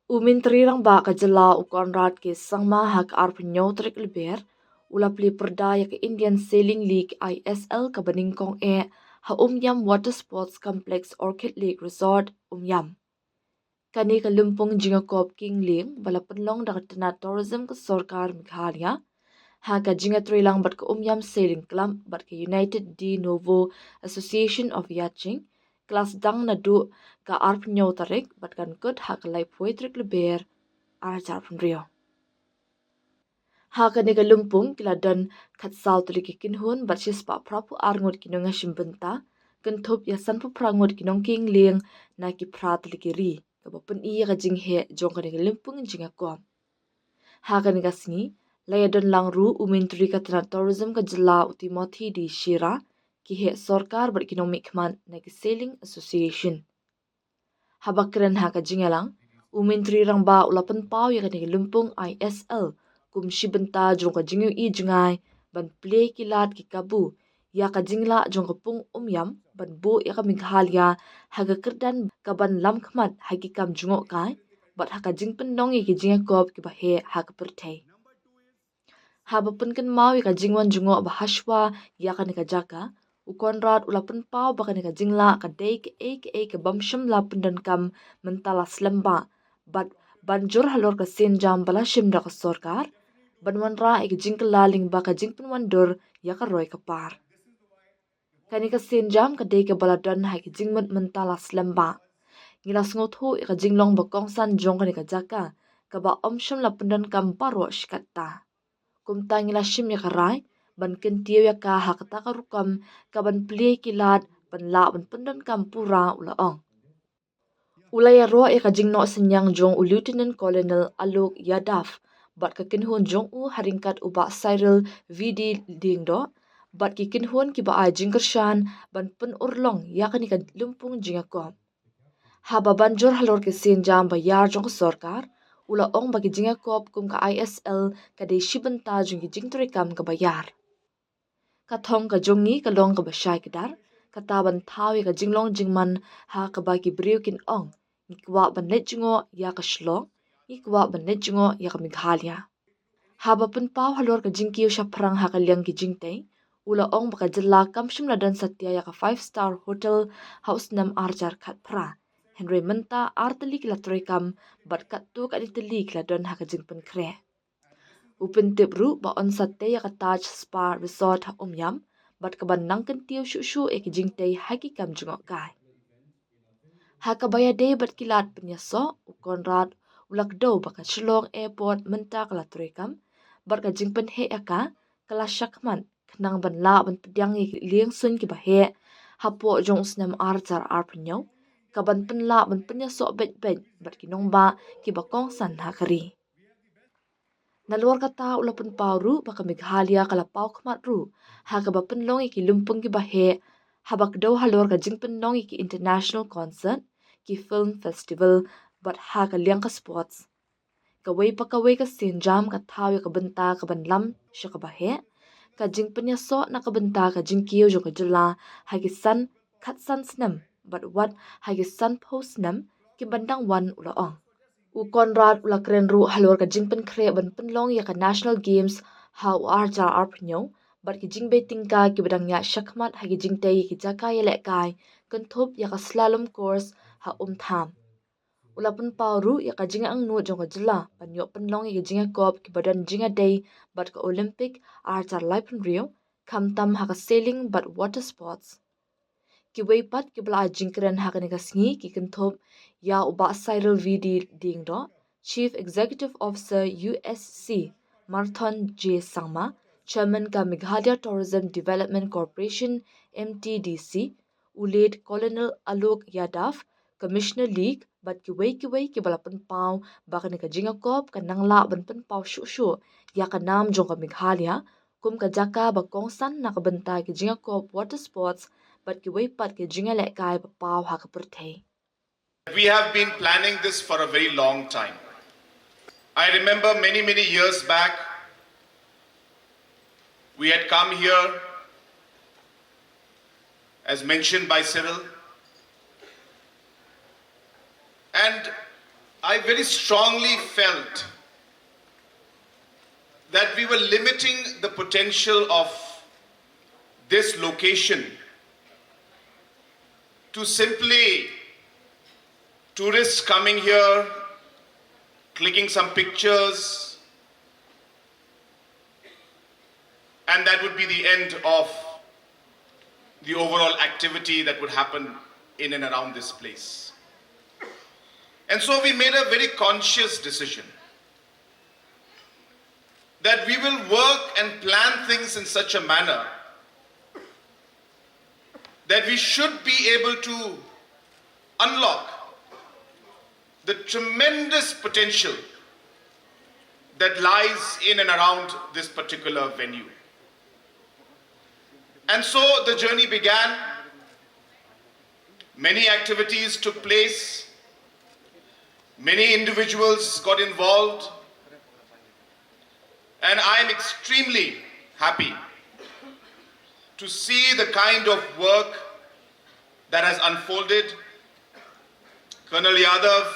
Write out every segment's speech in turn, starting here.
Umintrirang ba kajala ukonrat ke sangma hak arpenyo trik leber ulapli perdaya ke Indian Sailing League ISL ke nyngkong ha Umiam Water Sports Complex Orchid Lake Resort Umiam. Kani ka lumpung nyngkop king ling bala penlong da tana tourism ke sorkar Meghalaya ha ka jinga trilang bat ka Umiam Sailing Club bat ka United De Novo Association of Yachting kelas dang na du ka arpenyo tarik bat kan kut ha ka lai poetrik leber arjar penrio. Ha kani ka lumpung kila dan kat sal tuli ki kinhun bat sis pa prapu arngot kinonga shimbenta kan thup ya san pu prangot kinong king ling na ki prat tuli ki ri ka bapen iya ka jing he jong kani ka lumpung jinga kom. Ha kani ka singi laya don lang ru umin turi ka tana tourism ka jila utimothi di shira ki he sorkar bat kinong mikman na ki sailing association. Habakren ha ka jingalang umin turi rang ba ulapan pau ya kani ka lumpung ISL kum shibenta jong ka jingyu I jungai ban Plie kilat ki kabu ya ka jingla jong ka pung Umiam ban bo ya ka Meghalaya haga kerdan ka ban lam khmat hagi kam jungo kai bat ha ka jing pendong ki jinga kop ki ba he ha ka perthai ha ba pen kan mau ka jingwan jungo ba hashwa ya ka ni ka jaka ukonrat ulapan pau ba ka ni ka jingla ka dei ke bamsham la pendan kam mentala slamba bat banjur halor ka senjam bala shimda ka sorkar banwan ra ek jingkal laling ba ka jingpen wandur ya ka roy ka par. Kani ka senjam ka dei ka baladan hai ki jingmet mentala slamba. Ngilas ngotho ka jinglong ba kongsan jong kani ka jaka ka ba omsham la pendan kam paro shikatta. Kumta ngila shim ya ka rai ban kentiyo ya ka hakata ka rukam ka ban Plie kilat ban la ban pendan kam pura ula ong. Ulaya ro ya ka jingno senyang jong u Lieutenant Colonel Alok Yadav bat ka kinhun jong u haringkat uba Cyril VD dingdo bat ki kinhun ki ba ai jingkershan ban pen urlong ya kani ka lumpung jingakom. Haba banjur halor ke senjam ba yar jong sorkar ula ong ba ki jingakop kum ka ISL ka de shibenta jong ki jingturikam ka bayar. Ka thong ka jongi ka long ka ba shai kedar ka taban thawi ka jinglong jingman ha ka ba ki briu kin ong ikwa ban let jingo ya ka shlong ikwa ban let jingo ya ka Meghalaya. Haba pen pau halor ka jingkiu shaprang ha ka liang ki jingtei ula ong baka jala kam shimla dan satya ya ka 5-star hotel house nam arjar khat pra Henry menta artali kila troikam bat kat tu ka ditali kila don ha ka jingpen kre. Upin tibru ba on satte ya ka Taj Spa Resort ha Umiam bat ka ban nangken tiu shu ek jingtei haki kam jungok kai. Ha ka baya day bat kilat penyaso ukonrat ulak do baka Shillong Airport menta kala troikam bat ka jingpen he aka kala shakman kenang ban la ban pediang liang sun ki ba he hapo jong snam arjar arpenyo ka ban pen la ban penyaso bet bat kinong ba ki ba kong san ha kari. Nalwar kata ulapan pauru baka Meghalaya kala pau khmat ru ha ka ba penlong ki lumpung ki ba he habak do halor ka jing penlong ki international concert ki film festival bat ha ka liang ka sports ka wei pa ka wei ka senjam ka thaw ka benta ka ban lam sha ka ba he ka jing penya so na ka benta ka jing kiyo jo ka jula ha ki san khat san snam but what ha ki san post nam ki bandang wan ula ong u konrad ula kren ru halor ka jing pen kre ban pen long ya ka national games ha u arja arpnyo but ki jing be tingka ki badang ya shakmat ha ki jing tei ki jaka ya le kai kan thop ya ka slalom course ha tham ulapan pauru ya ka jinga ang nu jong ka jila panyo penlong ya jinga kop ki badan jinga day but ka Olympic archer life rio kam tam ha ka sailing but water sports ki wei pat ki bla jingkren ha ka ni ka sngi ki kenthop ya uba Cyril VD ding do Chief Executive Officer USC Marathon J Sangma Chairman ka Meghalaya Tourism Development Corporation MTDC Ulead Colonel Alok Yadav Commissioner League bat ki wei ki balapan pau baka ni ka jinga kop ka nangla ban pen pau shu ya ka nam jong ka Meghalaya kum ka jaka ba kongsan na ka benta ki jinga kop water sports but ki wei pat ki jinga le kai ba pau ha ka perthei. We have been planning this for a very long time. I remember many years back we had come here as mentioned by Cyril and I very strongly felt that we were limiting the potential of this location to simply tourists coming here, clicking some pictures, and that would be the end of the overall activity that would happen in and around this place. And so we made a very conscious decision that we will work and plan things in such a manner that we should be able to unlock the tremendous potential that lies in and around this particular venue. And so the journey began. Many activities took place. Many individuals got involved. And I am extremely happy to see the kind of work that has unfolded. Colonel Yadav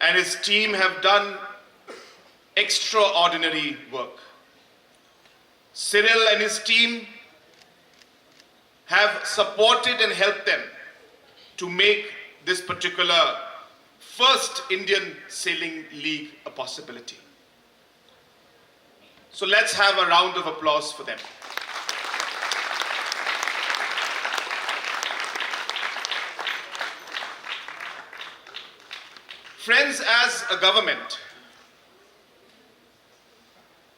and his team have done extraordinary work. Cyril and his team have supported and helped them to make this particular first Indian Sailing League a possibility. So let's have a round of applause for them. Friends, as a government,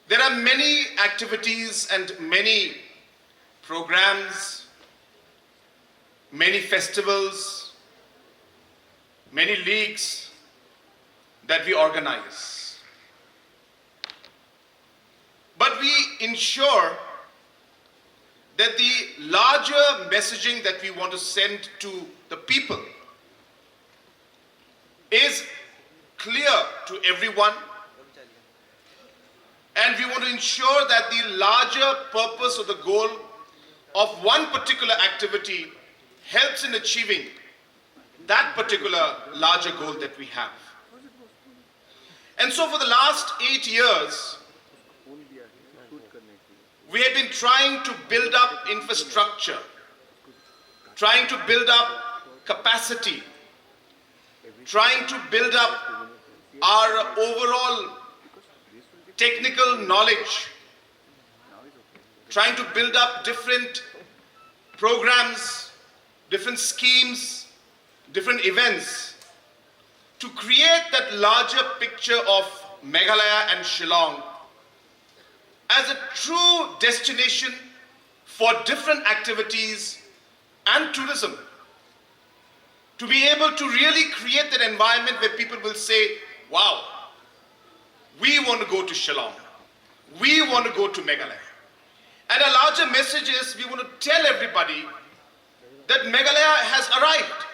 there are many activities and many programs, many festivals, many leagues that we organize. But we ensure that the larger messaging that we want to send to the people is clear to everyone, and we want to ensure that the larger purpose or the goal of one particular activity helps in achieving that particular larger goal that we have. And so for the last 8 years, we have been trying to build up infrastructure, trying to build up capacity, trying to build up our overall technical knowledge, trying to build up different programs, different schemes, different events to create that larger picture of Meghalaya and Shillong as a true destination for different activities and tourism. To be able to really create that environment where people will say, wow, we want to go to Shillong, we want to go to Meghalaya. And a larger message is we want to tell everybody that Meghalaya has arrived,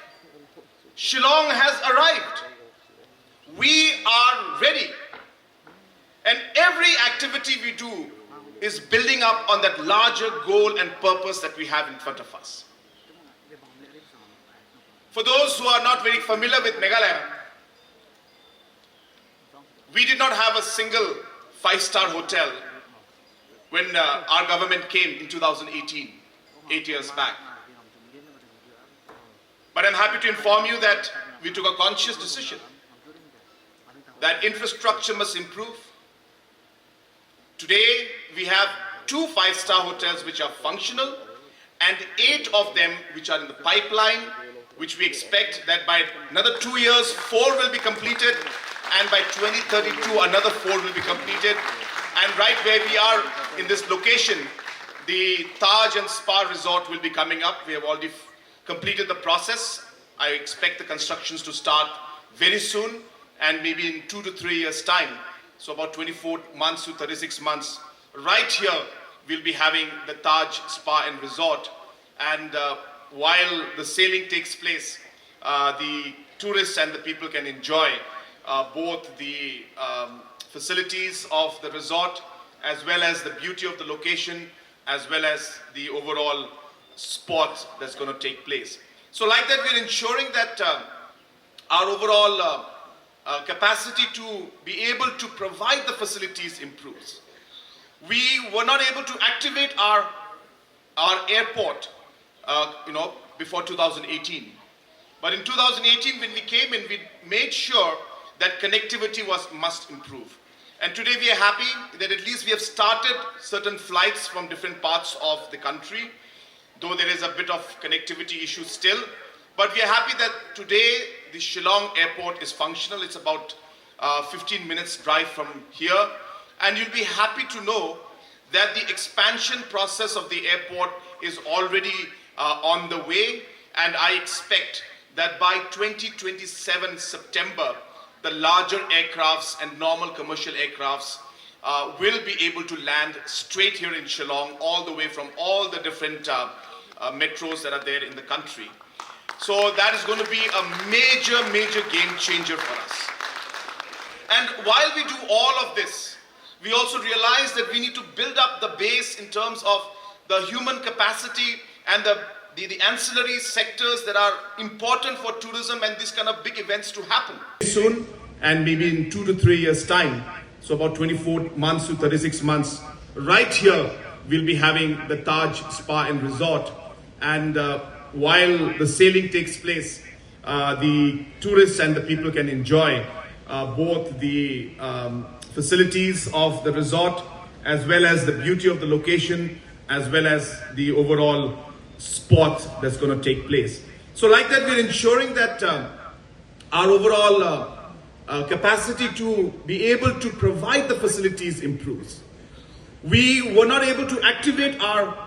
Shillong has arrived, we are ready. And every activity we do is building up on that larger goal and purpose that we have in front of us. For those who are not very familiar with Meghalaya, we did not have a single 5-star hotel when our government came in 2018, 8 years back. But I'm happy to inform you that we took a conscious decision that infrastructure must improve. Today, we have 2 5-star hotels which are functional and 8 of them which are in the pipeline, which we expect that by another 2 years, 4 will be completed, and by 2032, another 4 will be completed. And right where we are in this location, the Taj and Spa Resort will be coming up. We have already completed the process. I expect the constructions to start very soon, and maybe in 2 to 3 years' time. So about 24 months to 36 months. Right here, we'll be having the Taj Spa and Resort. And while the sailing takes place, the tourists and the people can enjoy both the facilities of the resort, as well as the beauty of the location, as well as the overall sport that's going to take place. So like that, we're ensuring that our overall capacity to be able to provide the facilities improves. We were not able to activate our airport, before 2018. But in 2018, when we came in, we made sure that connectivity must improve. And today we are happy that at least we have started certain flights from different parts of the country, though there is a bit of connectivity issue still. But we are happy that today the Shillong airport is functional. It's about 15 minutes drive from here. And you'll be happy to know that the expansion process of the airport is already on the way. And I expect that by 2027 September, the larger aircrafts and normal commercial aircrafts will be able to land straight here in Shillong, all the way from all the different metros that are there in the country. So that is going to be a major game changer for us. And while we do all of this, we also realize that we need to build up the base in terms of the human capacity and the ancillary sectors that are important for tourism and these kind of big events to happen. Soon, and maybe in 2 to 3 years' time, so about 24 months to 36 months, right here we'll be having the Taj Spa and Resort. And while the sailing takes place, the tourists and the people can enjoy both the facilities of the resort as well as the beauty of the location as well as the overall sport that's going to take place. So like that, we're ensuring that our overall capacity to be able to provide the facilities improves. We were not able to activate our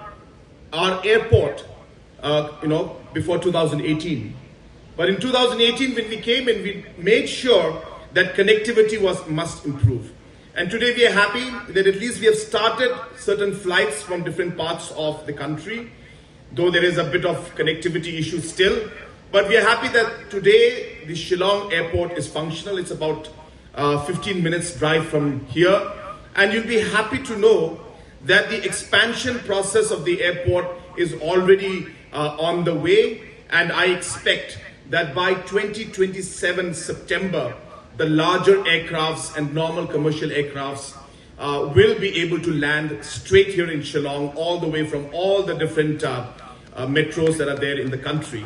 airport before 2018. But in 2018, when we came in, we made sure that connectivity must improve. And today we are happy that at least we have started certain flights from different parts of the country, though there is a bit of connectivity issue still. But we are happy that today the Shillong airport is functional. It's about 15 minutes drive from here. And you'll be happy to know that the expansion process of the airport is already on the way. And I expect that by 2027 September, the larger aircrafts and normal commercial aircrafts will be able to land straight here in Shillong, all the way from all the different metros that are there in the country.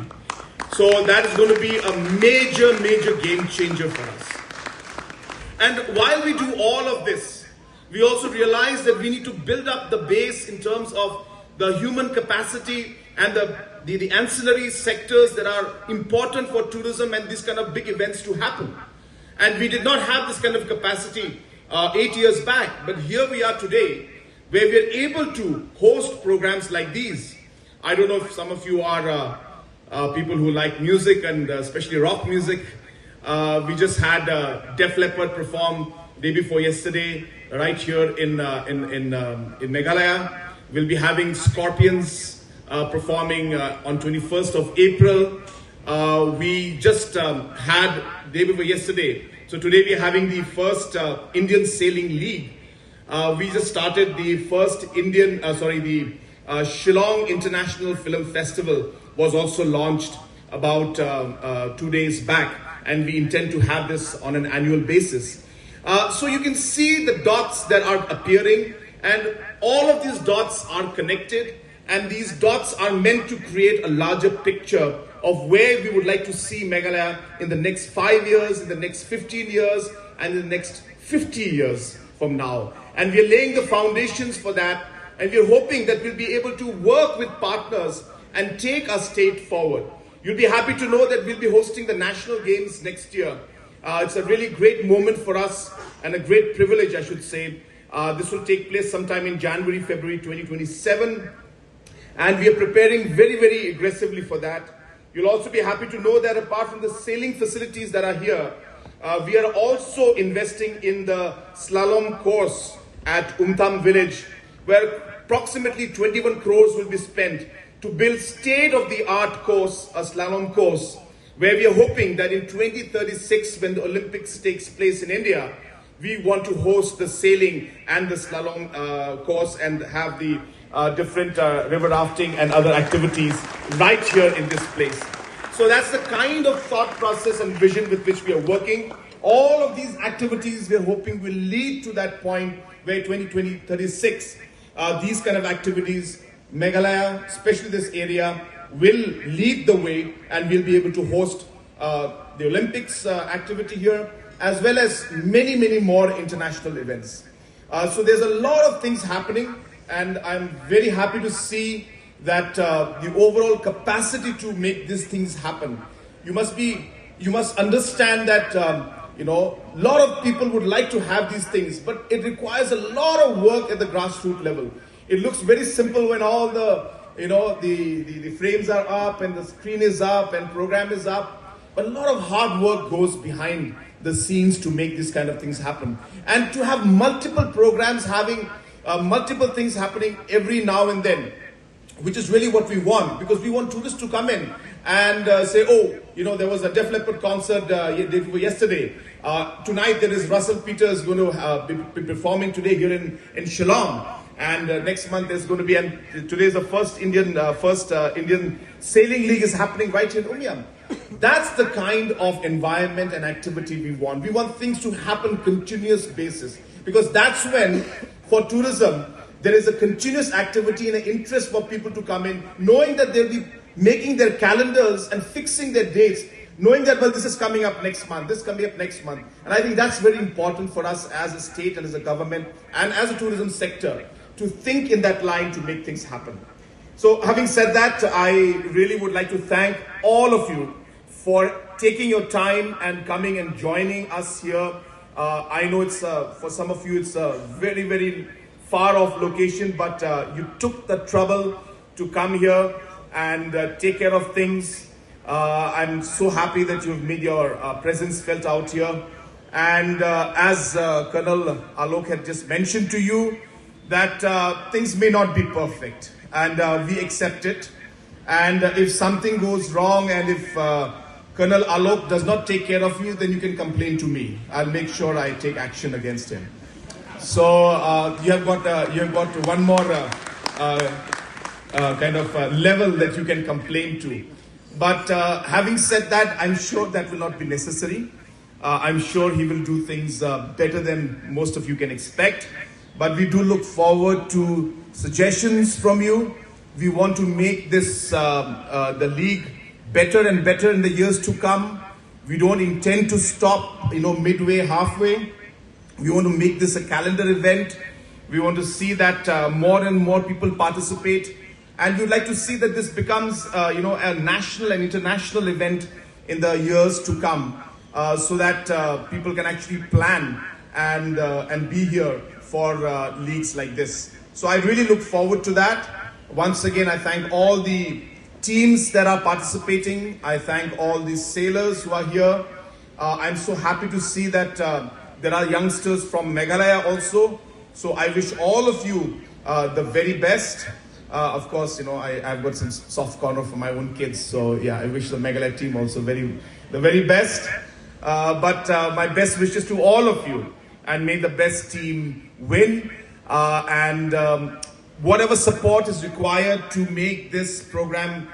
So that is going to be a major game changer for us. And while we do all of this, we also realize that we need to build up the base in terms of the human capacity and the ancillary sectors that are important for tourism and these kind of big events to happen. And we did not have this kind of capacity 8 years back, but here we are today, where we are able to host programs like these. I don't know if some of you are people who like music and especially rock music. We just had Def Leppard perform day before yesterday right here in Meghalaya. We'll be having Scorpions performing on 21st of April. We just had day before yesterday. So today we are having the first Indian Sailing League. We just started the first Shillong International Film Festival was also launched about 2 days back, and we intend to have this on an annual basis. So you can see the dots that are appearing, and all of these dots are connected, and these dots are meant to create a larger picture of where we would like to see Meghalaya in the next 5 years, in the next 15 years, and in the next 50 years from now. And we are laying the foundations for that, and we are hoping that we'll be able to work with partners and take our state forward. You'll be happy to know that we'll be hosting the National Games next year. It's a really great moment for us and a great privilege, I should say. This will take place sometime in January, February 2027. And we are preparing very aggressively for that. You'll also be happy to know that apart from the sailing facilities that are here, we are also investing in the slalom course at Umiam village, where approximately 21 crores will be spent to build state-of-the-art course, a slalom course, where we are hoping that in 2036, when the Olympics takes place in India, we want to host the sailing and the slalom course and have the different river rafting and other activities right here in this place. So that's the kind of thought process and vision with which we are working. All of these activities we're hoping will lead to that point where 2036, these kind of activities, Meghalaya, especially this area, will lead the way, and we'll be able to host the Olympics activity here, as well as many, many more international events. So there's a lot of things happening, and I'm very happy to see that the overall capacity to make these things happen. You must understand that a lot of people would like to have these things, but it requires a lot of work at the grassroots level. It looks very simple when all the frames are up and the screen is up and program is up, but a lot of hard work goes behind the scenes to make these kind of things happen. And to have multiple programs having multiple things happening every now and then, which is really what we want, because we want tourists to come in and say, there was a Def Leppard concert yesterday. Tonight there is Russell Peters going to be performing today here in Shillong. And next month there's going to be, and today's the first Indian sailing league is happening right here in Umiam. That's the kind of environment and activity we want. We want things to happen continuous basis, because that's when, for tourism, there is a continuous activity and an interest for people to come in, knowing that they'll be making their calendars and fixing their dates, knowing that, well, this is coming up next month, this is coming up next month. And I think that's very important for us as a state and as a government and as a tourism sector to think in that line to make things happen. So having said that, I really would like to thank all of you for taking your time and coming and joining us here. I know it's for some of you it's a very, very far off location, but you took the trouble to come here and take care of things. I'm so happy that you've made your presence felt out here. And as Colonel Alok had just mentioned to you, that things may not be perfect, and we accept it. And if something goes wrong, and if Colonel Alok does not take care of you, then you can complain to me. I'll make sure I take action against him. So you have got one more kind of level that you can complain to. But having said that, I'm sure that will not be necessary. I'm sure he will do things better than most of you can expect. But we do look forward to suggestions from you. We want to make this the league better and better in the years to come. We don't intend to stop, midway, halfway. We want to make this a calendar event. We want to see that more and more people participate. And we'd like to see that this becomes, a national and international event in the years to come, so that people can actually plan and be here for leagues like this. So I really look forward to that. Once again, I thank all the teams that are participating. I thank all the sailors who are here. I'm so happy to see that there are youngsters from Meghalaya also. So I wish all of you the very best. Of course, I've got some soft corner for my own kids. So yeah, I wish the Meghalaya team also the very best. But my best wishes to all of you, and may the best team win. And whatever support is required to make this program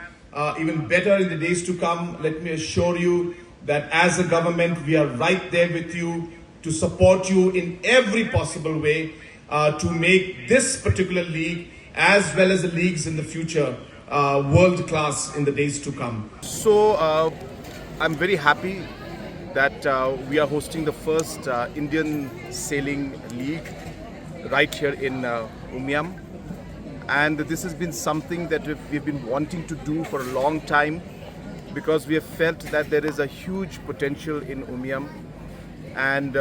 even better in the days to come, let me assure you that as a government, we are right there with you to support you in every possible way to make this particular league, as well as the leagues in the future, world class in the days to come. So I'm very happy that we are hosting the first Indian Sailing League right here in Umiam. And this has been something that we've been wanting to do for a long time, because we have felt that there is a huge potential in Umiam, and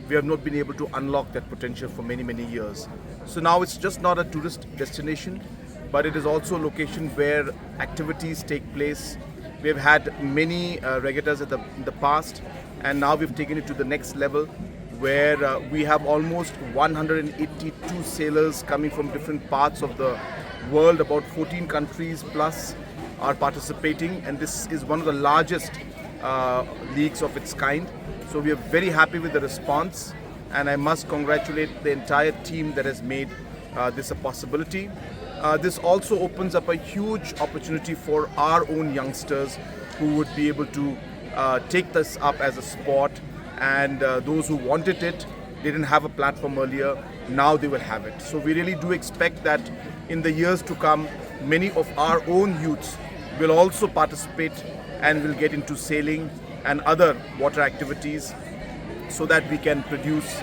we have not been able to unlock that potential for many, many years. So now it's just not a tourist destination, but it is also a location where activities take place. We have had many regattas in the past, and now we've taken it to the next level, where we have almost 182 sailors coming from different parts of the world. About 14 countries plus are participating, and this is one of the largest leagues of its kind. So we are very happy with the response, and I must congratulate the entire team that has made this a possibility. This also opens up a huge opportunity for our own youngsters who would be able to take this up as a sport and those who wanted it didn't have a platform earlier, now they will have it. So we really do expect that in the years to come, many of our own youths will also participate and will get into sailing and other water activities, so that we can produce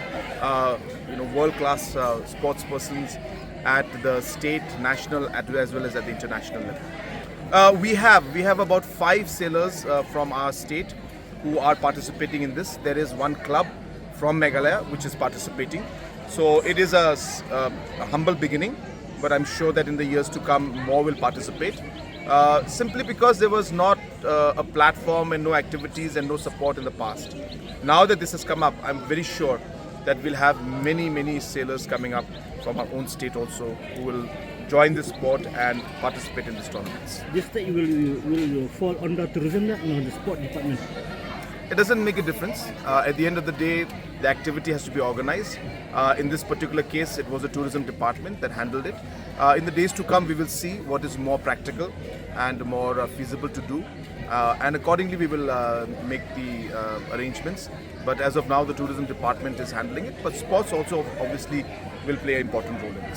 world-class sports persons at the state, national, as well as at the international level. We have about 5 sailors from our state who are participating in this. There is one club from Meghalaya which is participating. So it is a humble beginning, but I'm sure that in the years to come more will participate. Simply because there was not a platform and no activities and no support in the past. Now that this has come up, I'm very sure that we'll have many sailors coming up from our own state also who will join this sport and participate in these tournaments. This state will fall under tourism, not the sport department. It doesn't make a difference. At the end of the day, the activity has to be organized. In this particular case, it was the tourism department that handled it. In the days to come, we will see what is more practical and more feasible to do. And accordingly, we will make the arrangements. But as of now, the tourism department is handling it. But sports also obviously will play an important role in this.